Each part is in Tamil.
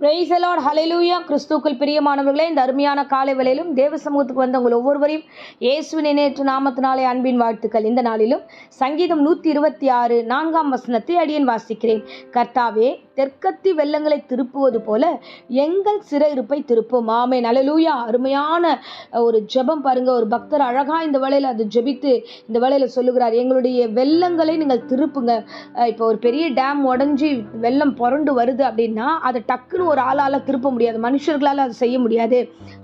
பிரைஸ் தி லார்ட், ஹல்லேலூயா. கிறிஸ்துவுக்குள் பிரியமானவர்களே, இந்த அருமையான காலை வேளையிலும் தேவ சமூகத்துக்கு வந்த உங்கள் ஒவ்வொருவரையும் இயேசுவின் இணையற்ற நாமத்தினாலே அன்பின் வாழ்த்துக்கள். இந்த நாளிலும் சங்கீதம் 126 4ஆம் வசனத்தை அடியேன் வாசிக்கிறேன். கர்த்தாவே, தெற்கத்தி வெள்ளங்களை திருப்புவது போல எங்கள் சிறையிருப்பை திருப்பும். ஆமென், ஹல்லேலூயா. அருமையான ஒரு ஜெபம் பாருங்க. ஒரு பக்தர் அழகா இந்த வேளையில அது ஜெபித்து இந்த வேளையில சொல்லுகிறார், எங்களுடைய வெள்ளங்களை நீங்கள் திருப்புங்க. இப்போ ஒரு பெரிய டேம் உடஞ்சி வெள்ளம் புரண்டு வருது அப்படின்னா அதை டக்குன்னு ஒரு ஆளால திருப்ப முடியாது, மனுஷர்களால் அதை செய்ய முடியாது.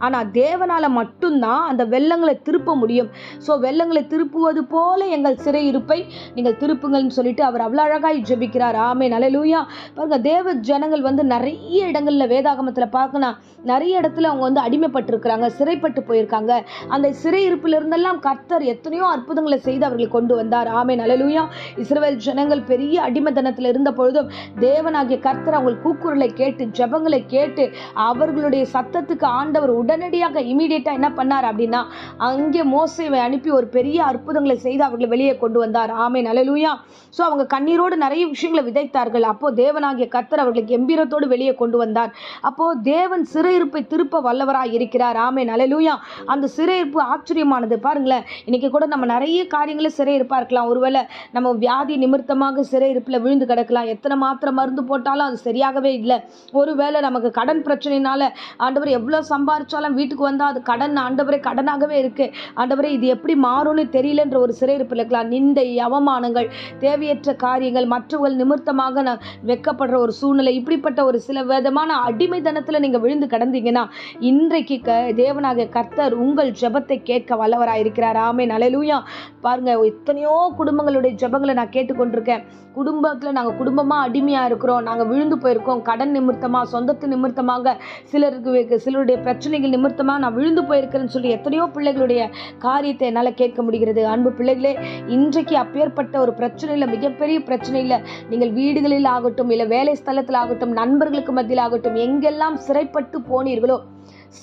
ஆனால் தேவனால மட்டும்தான் அந்த வெள்ளங்களை திருப்ப முடியும். ஸோ வெள்ளங்களை திருப்புவது போல எங்கள் சிறையிருப்பை நீங்கள் திருப்புங்கள்னு சொல்லிட்டு அவர் அவ்வளோ அழகாய் ஜெபிக்கிறார். ஆமென், ஹல்லேலூயா. பாருங்க, தேவ ஜனங்கள் நிறைய இடங்களில் வேதாகமத்தில் பார்க்கணும், நிறைய இடத்துல அவங்க அடிமைப்பட்டிருக்கிறாங்க, சிறைப்பட்டு போயிருக்காங்க. அந்த சிறையிருப்பிலிருந்தெல்லாம் கர்த்தர் எத்தனையோ அற்புதங்களை செய்து அவர்களை கொண்டு வந்தார். ஆமென், ஹல்லேலூயா. இஸ்ரவேல் ஜனங்கள் பெரிய அடிமைத்தனத்தில் இருந்த பொழுதும் தேவனாகிய கர்த்தர் அவங்க கூக்குரலை கேட்டு ஜெபங்களை கேட்டு அவர்களுடைய சத்தத்துக்கு ஆண்டவர் உடனடியாக இமீடியட்டா என்ன பண்ணார் அப்படின்னா, அங்கே மோசேவை அனுப்பி ஒரு பெரிய அற்புதங்களை செய்து அவர்களை வெளியே கொண்டு வந்தார். ஆமென், ஹல்லேலூயா. ஸோ அவங்க கண்ணீரோடு நிறைய விஷயங்களை விதைத்தார்கள். அப்போ தேவனாகிய கர்த்தர் அவர்களை கம்பீரத்தோடு வெளியே கொண்டு வந்தார். அப்போ தேவன் சிறையிருப்பை திருப்ப வல்லவராய் இருக்கிறார். ஆமென், ஹல்லேலூயா. அந்த சிறையிருப்பு ஆச்சரியமானது. பாருங்களேன், இன்னைக்கு கூட நம்ம நிறைய காரியங்களை சிறையிருப்பா இருக்கலாம். ஒருவேளை நம்ம வியாதி நிமித்தமாக சிறையிருப்பில் விழுந்து கிடக்கலாம். எத்தனை மாத்திரை மருந்து போட்டாலும் அது சரியாகவே இல்லை. ஒருவேளை நமக்கு கடன் பிரச்சனைனால ஆண்டவரே எவ்வளோ சம்பாரிச்சாலும் வீட்டுக்கு வந்தால் அது கடன் ஆண்டவரே கடனாகவே இருக்கு. ஆண்டவரே இது எப்படி மாறும்னு தெரியலன்ற ஒரு சிறையிருப்பில் இருக்கலாம். நிந்தை, அவமானங்கள், தேவையற்ற காரியங்கள், மற்றவர்கள் நிமித்தமாக வெட்கப்படுற ஒரு சூழ்நிலை, இப்படிப்பட்ட ஒரு சில விதமான அடிமைத்தனத்தில் நீங்கள் விழுந்து கிடந்தீங்கன்னா இன்றைக்கு தேவனாகிய கர்த்தர் உங்கள் ஜெபத்தை கேட்க வல்லவராயிருக்கிறார். ஆமென், ஹல்லேலூயா. பாருங்க, எத்தனையோ குடும்பங்களுடைய ஜெபங்களை நான் கேட்டுக்கொண்டிருக்கேன். குடும்பத்தில் நாங்கள் குடும்பமாக அடிமையாக இருக்கிறோம், நாங்கள் விழுந்து போயிருக்கோம், கடன் நிமித்தமாக, சொந்தத்து நிமித்தமாக, சிலருடைய பிரச்சனைகள் நிமித்தமாக நான் விழுந்து போயிருக்கிறேன்னு சொல்லி எத்தனையோ பிள்ளைகளுடைய காரியத்தை என்னால் கேட்க முடிகிறது. அன்பு பிள்ளைகளே, இன்றைக்கு அப்பேற்பட்ட ஒரு பிரச்சனையில், மிகப்பெரிய பிரச்சனையில் நீங்கள் வீடுகளில் ஆகட்டும், இல்லை வேலை ஸ்தலத்தில் ஆகட்டும், நண்பர்களுக்கு மத்தியில் ஆகட்டும், எங்கெல்லாம் சிறைப்பட்டு போனீர்களோ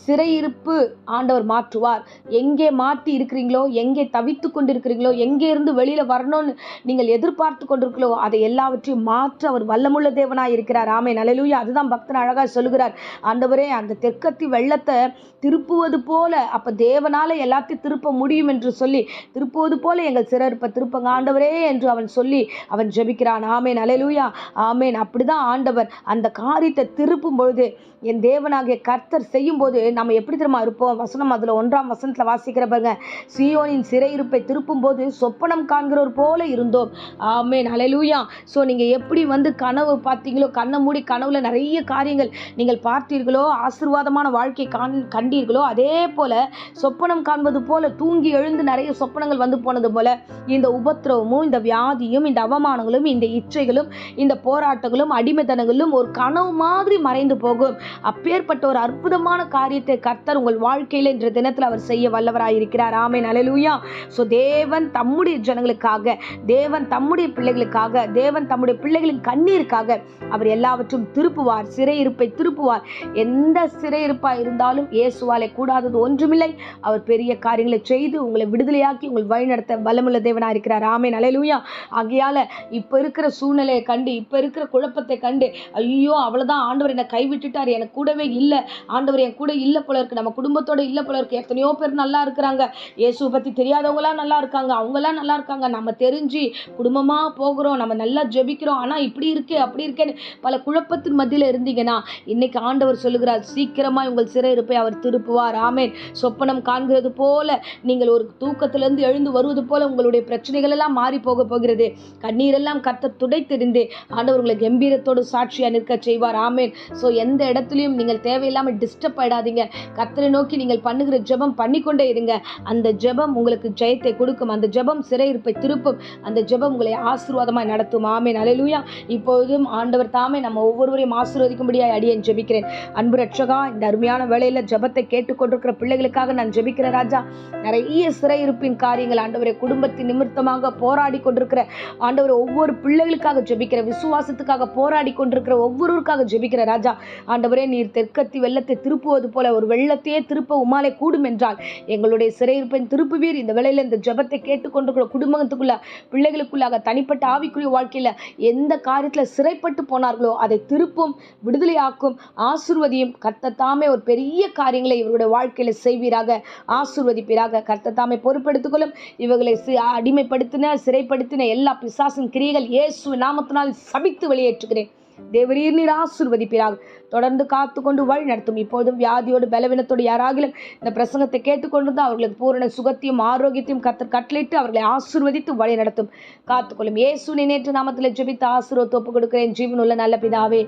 சிறையிருப்பு ஆண்டவர் மாற்றுவார். எங்கே மாட்டி இருக்கிறீங்களோ, எங்கே தவித்து கொண்டிருக்கிறீங்களோ, எங்கே இருந்து வெளியில வரணும்னு நீங்கள் எதிர்பார்த்து கொண்டிருக்கிறோ அதை எல்லாவற்றையும் மாற்ற அவர் வல்லமுள்ள தேவனாய் இருக்கிறார். ஆமென், ஹல்லேலூயா. அதுதான் பக்தன் அழகா சொல்லுகிறார், ஆண்டவரே, அந்த தெற்கத்தி வெள்ளத்தை திருப்புவது போல, அப்ப தேவனால எல்லாத்தையும் திருப்ப முடியும் என்று சொல்லி திருப்புவது போல எங்கள் சிறையிருப்பை திருப்பங்க ஆண்டவரே என்று அவன் சொல்லி அவன் ஜெபிக்கிறான். ஆமென், ஹல்லேலூயா. ஆமென். அப்படிதான் ஆண்டவர் அந்த காரியத்தை திருப்பும் பொழுது, என் தேவனாகிய கர்த்தர் செய்யும் போது நம்ம எப்படி தெரியுமா இருப்போம்? வசனம் அதில் 1ஆம் வசனத்தில் வாசிக்கிற பாருங்க, சீயோனின் சிறையிருப்பை திருப்பும் போது சொப்பனம் காண்கிறவர் போல இருந்தோம். ஆமென், ஹல்லேலூயா. ஸோ நீங்கள் எப்படி கனவு பார்த்தீங்களோ, கண்ணை மூடி கனவுல நிறைய காரியங்கள் நீங்கள் பார்த்தீர்களோ, ஆசீர்வாதமான வாழ்க்கை கண்டீர்களோ, அதே போல சொப்பனம் காண்பது போல தூங்கி எழுந்து நிறைய சொப்பனங்கள் போனது போல இந்த உபத்திரவமும், இந்த வியாதியும், இந்த அவமானங்களும், இந்த இச்சைகளும், இந்த போராட்டங்களும், அடிமைத்தனங்களும் ஒரு கனவு மாதிரி மறைந்து போகும். அப்பேற்பட்ட ஒரு அற்புதமான காரியத்தை கர்த்தர் உங்கள் வாழ்க்கையில் இன்ற தினத்தில் அவர் செய்ய வல்லவராயிருக்கிறார். ஆமென், ஹல்லேலூயா. ஸோ தேவன் தம்முடைய ஜனங்களுக்காக, தேவன் தம்முடைய பிள்ளைகளுக்காக, தேவன் தம்முடைய பிள்ளைகளின் கண்ணீருக்காக அவர் எல்லாவற்றும் திருப்புவார், சிறையிருப்பை திருப்புவார். எந்த சிறையிருப்பாக இருந்தாலும் இயேசுவாலே கூடாதது ஒன்றுமில்லை. அவர் பெரிய காரியங்களை செய்து உங்களை விடுதலையாக்கி உங்கள் வழிநடத்த வல்லமுள்ள தேவனாக இருக்கிறார். ஆமென், ஹல்லேலூயா. ஆகையால இப்போ இருக்கிற சூழ்நிலையை கண்டு, இப்போ இருக்கிற குழப்பத்தை கண்டு, ஐயோ அவ்வளோதான், ஆண்டவர் என்னை கைவிட்டுட்டார், எனக்கு கூடவே இல்லை, ஆண்டவர் என் கூட இல்லை போல இருக்கு, நம்ம குடும்பத்தோட இல்லை போல இருக்கு, எத்தனையோ பேர் நல்லா இருக்கிறாங்க, இயேசுவை பற்றி தெரியாதவங்களாம் நல்லா இருக்காங்க, அவங்களாம் நல்லா இருக்காங்க, நம்ம தெரிஞ்சு குடும்பமாக போகிறோம், நம்ம நல்லா ஜெபிக்கிறோம், ஆனால் இப்படி இருக்கே அப்படி இருக்கேன்னு பல குழப்பத்தின் மத்தியில் இருந்தீங்கன்னா இன்னைக்கு ஆண்டவர் சொல்லுகிறார், சீக்கிரமாக உங்கள் சிறையிருப்பை அவர் திருப்புவார். ஆமென். சொப்பனம் காண்கிறது போல, நீங்கள் ஒரு தூக்கத்திலிருந்து எழுந்து வருவது போல உங்களுடைய பிரச்சனைகள் எல்லாம் மாறி போக போகிறது. கண்ணீரெல்லாம் கர்த்தர் துடைத்தெறிந்து ஆண்டவர் உங்களை கம்பீரத்தோடு சாட்சியா நிற்க செய்வார். ஆமென். ஸோ எந்த இடத்துலையும் நீங்கள் தேவையில்லாமல் டிஸ்டர்ப் ஆயிடாதீங்க. கர்த்தரை நோக்கி நீங்கள் பண்ணுகிற ஜெபம் பண்ணிக்கொண்டே இருங்க. அந்த ஜெபம் உங்களுக்கு ஜெயத்தை கொடுக்கும். அந்த ஜெபம் சிறையிருப்பை திருப்பும். அந்த ஜெபம் உங்களை ஆசீர்வாதமாய் நடத்தும். ஆமென், ஹல்லேலூயா. இப்பொழுதும் ஆண்டவர் தாமே நம்ம ஒவ்வொருவரையும் ஆசீர்வதிக்கும்படியாய் அடியேன் ஜெபிக்கிறேன். அன்பு ரட்சகா, இந்த அருமையான வேளையில ஜெபத்தை கேட்டுக்கொண்டிருக்கிற பிள்ளைகளுக்காக நான் ஜெபிக்கிறேன் ராஜா. நிறைய சிறையிருப்பின் காரியங்கள் ஆண்டவரை, குடும்பத்தின் நிமித்தமாக போராடி கொண்டிருக்கிற ஆண்டவர் ஒவ்வொரு பிள்ளைகளுக்காக ஜெபிக்கிற, விசுவாசத்துக்காக போராடி கொண்டிருக்கிற ஒவ்வொருவருக்காக ஜெபிக்கிற ராஜா. ஆண்டவரே, நீர் தெற்கத்தி வெள்ளத்தை திருப்ப திருப்புவது போல ஒரு வெள்ளத்தையே திருப்ப உமாலே கூடும் என்றால் எங்களுடைய சிறையிருப்பை திருப்புவீர். இந்த வேளையில் இந்த ஜெபத்தை கேட்டுக்கொண்டிருக்கிற குடும்பத்துக்குள்ள, பிள்ளைகளுக்குள்ளாக, தனிப்பட்ட ஆவிக்குரிய வாழ்க்கையில எந்த காரியத்துல சிறைப்பட்டு போனார்களோ அதை திருப்பும், விடுதலையாக்கும், ஆசீர்வதியும். கர்த்தர் தாமே ஒரு பெரிய காரியங்களை இவருடைய வாழ்க்கையில செய்வீராக, ஆசீர்வதிப்பீராக. கர்த்தர் தாமே பொறுப்பெடுத்துக்கொள்ளும். இவர்களை அடிமைப்படுத்தின, சிறைப்படுத்தின எல்லா பிசாசின் கிரியைகள் இயேசு நாமத்தினால் சபித்து வெளியேற்றுகிறேன். தேவரீர் நீர் ஆசீர்வதிப்பீராக. தொடர்ந்து காத்து கொண்டு வழி நடத்தும். இப்போதும் வியாதியோடு பலவீனத்தோடு யாராகிலும் இந்த பிரசங்கத்தை கேட்டுக்கொண்டிருந்தால் அவர்களுக்கு பூரண சுகத்தையும் ஆரோக்கியத்தையும் கர்த்தர் கட்டளையிட்டு அவர்களை ஆசீர்வதித்து வழி நடத்தும், காத்துக்கொள்ளும். இயேசுவின் நேற்று நாமத்தில் ஜெபித்து ஆசீர்வாதத்தை ஒப்புக் கொடுக்கிறேன் ஜீவனுள்ள நல்ல பிதாவே.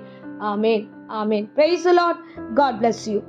ஆமேன், ஆமேன். Praise the Lord. God bless you.